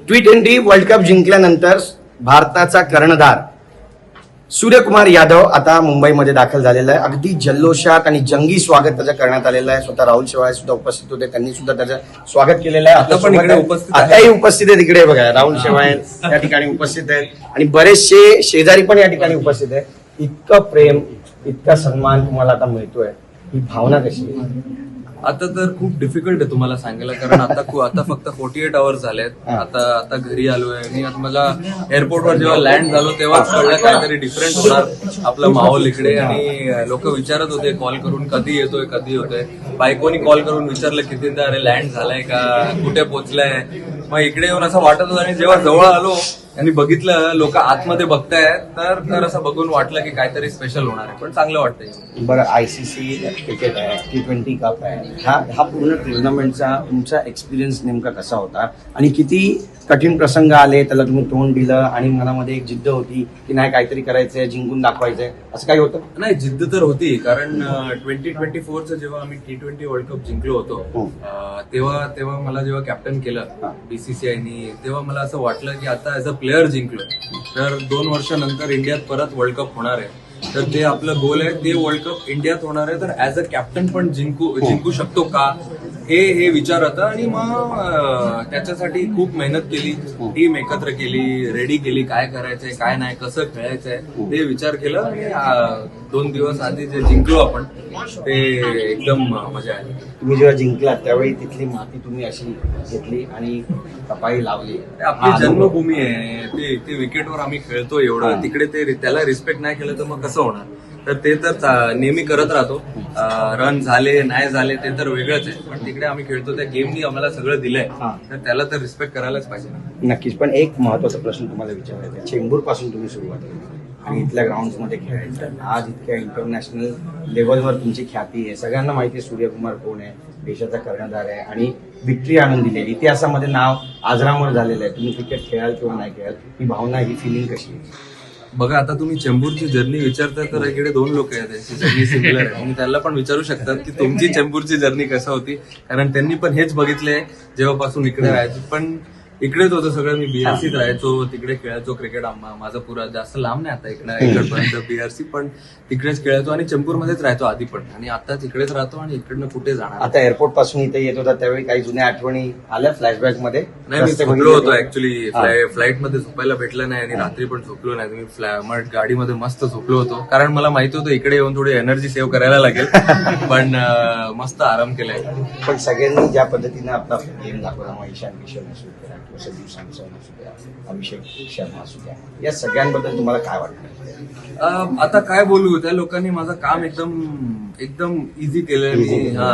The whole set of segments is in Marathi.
T20 वर्ल्ड कप जिंकल्यानंतर भारताचा कर्णधार सूर्यकुमार यादव आता मुंबईमध्ये दाखल झालेला आहे. अगदी जल्लोषात आणि जंगी स्वागत त्याचं करण्यात आलेलं आहे. स्वतः राहुल शेवाळे सुद्धा उपस्थित होते, त्यांनी सुद्धा त्याचं स्वागत केलेलं आहे. आता पण इकडे उपस्थित आहे. आताही उपस्थित आहे. तिकडे बघा राहुल शेवाळे या ठिकाणी उपस्थित आहेत आणि बरेचसे शेजारी पण या ठिकाणी उपस्थित आहेत. इतकं प्रेम, इतका सन्मान तुम्हाला आता मिळतोय, ही भावना कशी आहे? आता तर खूप डिफिकल्ट आहे तुम्हाला सांगायला, कारण आता फक्त 48 आवर्स झालेत. आता घरी आलोय आणि आता मला एअरपोर्टवर जेव्हा लँड झालो तेव्हाच कळलं काहीतरी डिफरंट होणार आपला माहोल इकडे. आणि लोक विचारत होते कॉल करून कधी येतोय. बायकोनी कॉल करून विचारलं कितीदा, अरे लँड झालाय का, कुठे पोहोचलाय. मग इकडे येऊन असं वाटत होतं आणि जेव्हा जवळ आलो आणि बघितलं लोक आतमध्ये बघतायत तर असं बघून वाटलं की काहीतरी स्पेशल होणार आहे. पण चांगलं वाटतंय. बरं, ICC क्रिकेट आहे, T20 कप आहे, हा पूर्ण टुर्नामेंटचा तुमचा एक्सपिरियन्स नेमका कसा होता आणि किती कठीण प्रसंग आले त्याला तुम्ही तोंड दिलं आणि मनामध्ये एक जिद्द होती की नाही काहीतरी करायचंय, जिंकून दाखवायचंय, असं काही होतं? नाही, जिद्द तर होती, कारण 2024चं जेव्हा आम्ही T20 वर्ल्ड कप जिंकलो होतो तेव्हा मला जेव्हा कॅप्टन केलं BCCIनी, तेव्हा मला असं वाटलं की आता ऍज अ प्लेअर जिंकलो तर 2 वर्षानंतर इंडियात परत वर्ल्ड कप होणार आहे. तर ते आपलं गोल आहे, ते वर्ल्ड कप इंडियात होणार आहे, तर ऍज अ कॅप्टन पण जिंकू शकतो का, हे विचार होता. आणि मग त्याच्यासाठी खूप मेहनत केली, टीम एकत्र केली, रेडी केली, काय करायचंय काय नाही, कसं खेळायचंय ते विचार केलं. आणि 2 दिवस आधी जे जिंकलो आपण ते एकदम मजा आली. तुम्ही जेव्हा जिंकलात त्यावेळी तिथली माती तुम्ही अशी घेतली आणि कपाळी लावली. आपली जन्मभूमी आहे, ते विकेटवर आम्ही खेळतो एवढं, तिकडे त्याला रिस्पेक्ट नाही केलं तर मग कसं होणार. तर ते तर नेहमी करत राहतो. रन झाले नाही झाले ते तर वेगळंच आहे, पण तिकडे आम्ही खेळतो, त्या गेमनी आम्हाला सगळं दिलंय तर त्याला तर रिस्पेक्ट करायलाच पाहिजे. नक्कीच. पण एक महत्वाचा प्रश्न तुम्हाला विचारायचा आहे. चेंबूर पासून तुम्ही सुरुवात केली आणि इथल्या ग्राउंड मध्ये खेळायचं, आज इतक्या इंटरनॅशनल लेवलवर तुमची ख्याती आहे, सगळ्यांना माहिती आहे सूर्यकुमार कोण आहे, देशाचा कर्णधार आहे आणि विक्ट्री आणून दिली आहे, इतिहासामध्ये नाव आजरामर झालेलं आहे. तुम्ही क्रिकेट खेळाल किंवा नाही खेळाल, ही भावना, ही फिलिंग कशी आहे? बघा, आता तुम्ही चेंबूरची जर्नी विचारताय तर इकडे 2 लोक आहेत, त्यांची जर्नी सिमिलर आहे. तुम्ही त्याला पण विचारू शकतात की तुमची चेंबूरची जर्नी कसं होती, कारण त्यांनी पण हेच बघितलंय जेव्हापासून इकडे राहायचं. पण इकडेच होतं सगळं, मी BRCत राहायचो, तिकडे खेळायचो क्रिकेट. माझा पुरा जास्त लांब नाही आता इकडपर्यंत BRC, पण तिकडेच खेळायचो आणि चेंबूरमध्येच राहायचो आधी पण, आणि आता तिकडेच राहतो आणि इकडनं कुठे जाणार. आता एअरपोर्ट पासून इथे येत होता त्यावेळी काही जुन्या आठवणी आल्या फ्लॅशबॅक मध्ये? नाही, मी झोपलो होतो ऍक्च्युली, फ्लाईट मध्ये झोपायला भेटलं नाही आणि रात्री पण झोपलो नाही. मी गाडीमध्ये मस्त झोपलो होतो, कारण मला माहिती होतं इकडे येऊन थोडी एनर्जी सेव्ह करायला लागेल. पण मस्त आराम केलाय. पण सगळ्यांनी ज्या पद्धतीने आपला गेम दाखवला, मग ईशान किशन असू द्या किंवा संजू सॅमसन असू द्या, अभिषेक शर्मा असू द्या, या सगळ्यांबद्दल तुम्हाला काय वाटतं? आता काय बोलू, त्या लोकांनी माझं काम एकदम इझी केलं,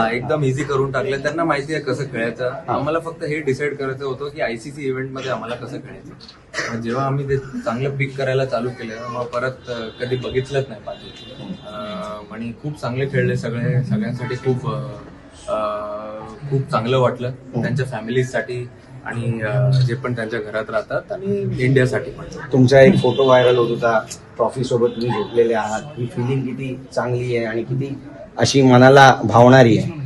एकदम इझी करून टाकलं. त्यांना माहिती आहे कसं खेळायचं. आम्हाला फक्त हे डिसाईड करायचं होतं की ICC इव्हेंट मध्ये आम्हाला कसं खेळायचं. जेव्हा आम्ही ते चांगलं पिक करायला चालू केलं मग परत कधी बघितलंच नाही पाहिजे. आणि खूप चांगले खेळले सगळ्यांसाठी खूप चांगलं वाटलं, त्यांच्या फॅमिलीसाठी आणि जे पण त्यांच्या घरात राहतात आणि इंडियासाठी पण. तुमचा एक फोटो व्हायरल होत होता, ट्रॉफी सोबत तुम्ही झोपलेले आहात, ही फिलिंग किती चांगली आहे आणि किती अशी मनाला भावणारी आहे?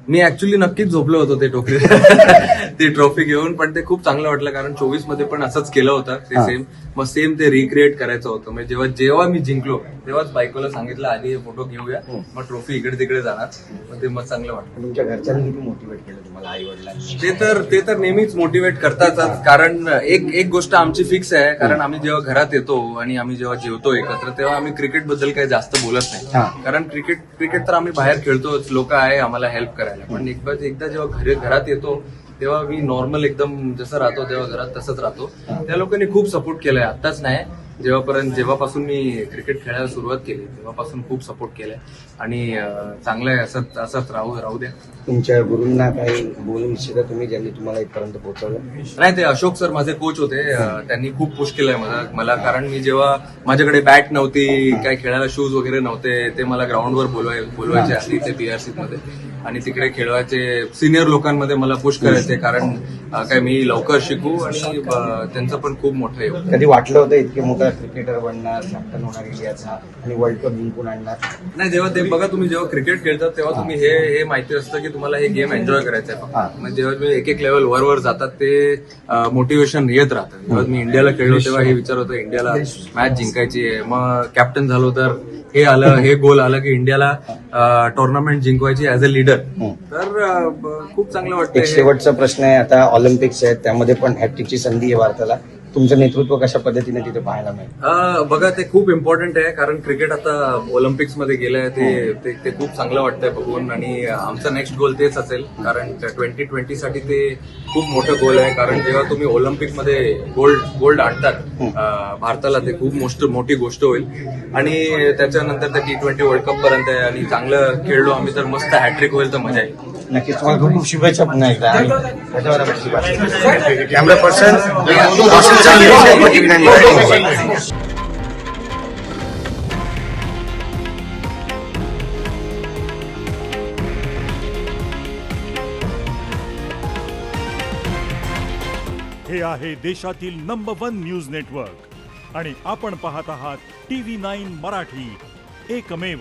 मी ऍक्च्युली नक्कीच झोपलो होतो ती ट्रॉफी घेऊन, पण ते खूप चांगलं वाटलं, कारण 24 मध्ये पण असंच केलं होतं ते सेम ते रिक्रिएट करायचं होतं. म्हणजे जेव्हा मी जिंकलो तेव्हाच बायकोला सांगितलं आधी हे फोटो घेऊया, मग ट्रॉफी इकडे तिकडे जाणार. मग ते मग चांगलं वाटतं. तुमच्या घरच्यांनी किती मोटिवेट केलं तुम्हाला, आई वडिलांनी? ते तर नेहमीच मोटिवेट करतातच, कारण एक गोष्ट आमची फिक्स आहे, कारण आम्ही जेव्हा घरात येतो आणि आम्ही जेव्हा जेवतो एकत्र तेव्हा आम्ही क्रिकेट बद्दल काही जास्त बोलत नाही, कारण क्रिकेट तर आम्ही बाहेर खेळतोच, लोक आहे आम्हाला हेल्प करायला. पण एकदा जेव्हा घरात येतो तेव्हा मी नॉर्मल एकदम जसं राहतो तेव्हा घरात तसंच राहतो. त्या लोकांनी खूप सपोर्ट केलाय, आत्ताच नाही, जेव्हापासून मी क्रिकेट खेळायला सुरुवात केली तेव्हापासून खूप सपोर्ट केलाय. आणि चांगलं आहे, असंच राहू द्या. तुमच्या गुरूंना काही बोलू इच्छिता तुम्ही, ज्यांनी तुम्हाला इथपर्यंत पोहोचवलं? नाही, ते अशोक सर माझे कोच होते, त्यांनी खूप पुश केलंय मला, कारण मी जेव्हा माझ्याकडे बॅट नव्हती, काय खेळायला शूज वगैरे नव्हते, ते मला ग्राउंडवर बोलवायचे आधी ते BRC मध्ये, आणि तिकडे खेळवायचे. सिनियर लोकांमध्ये मला पुश करायचे, कारण काय मी लवकर शिकू, आणि त्यांचं पण खूप मोठं आहे. कधी वाटलं होतं इतके मोठं आता क्रिकेटर बनणार, कॅप्टन होणार इंडियाचा आणि वर्ल्ड कप जिंकून आणणार. नाही, जेव्हा ते बघा, तुम्ही जेव्हा क्रिकेट खेळतात तेव्हा तुम्ही हे माहिती असतं की तुम्हाला हे गेम एन्जॉय करायचं आहे हा. फक्त. म्हणजे जेव्हा तुम्ही एक लेवल वर जातात ते मोटिवेशन येत राहतं. जेव्हा मी इंडियाला खेळलो तेव्हा हे विचार होतं इंडियाला मॅच जिंकायची आहे, मग कॅप्टन झालो तर हे आलं, हे गोल आलं की इंडियाला टुर्नामेंट जिंकवायची ऍज अ लीडर. तर खूप चांगलं एक वाटतं. शेवटचा प्रश्न आहे, आता ऑलिम्पिक्स आहेत त्यामध्ये पण हॅट्रिकची संधी आहे भारताला. तुमचं नेतृत्व कशा पद्धतीने तिथे पाहायला मिळेल? बघा, ते खूप इम्पॉर्टंट आहे कारण क्रिकेट आता ऑलिम्पिक्स मध्ये गेलंय. ते खूप चांगलं वाटतंय बघून आणि आमचा नेक्स्ट गोल तेच असेल कारण 2020 साठी ते खूप मोठं गोल आहे. कारण जेव्हा तुम्ही ऑलिम्पिक मध्ये गोल्ड आणतात भारताला, ते खूप मोठी गोष्ट होईल आणि त्याच्यानंतर ते T20 वर्ल्ड कप पर्यंत आहे आणि चांगलं खेळलो आम्ही तर मस्त हॅट्रिक होईल तर मजा येईल. नक्कीच, तुम्हाला खूप खूप शुभेच्छा पुन्हा एकदा. आणि कॅमेरा पर्सन हे आहे देशातील नंबर 1 न्यूज नेटवर्क आणि आपण पाहत आहात TV9 मराठी, एकमेव.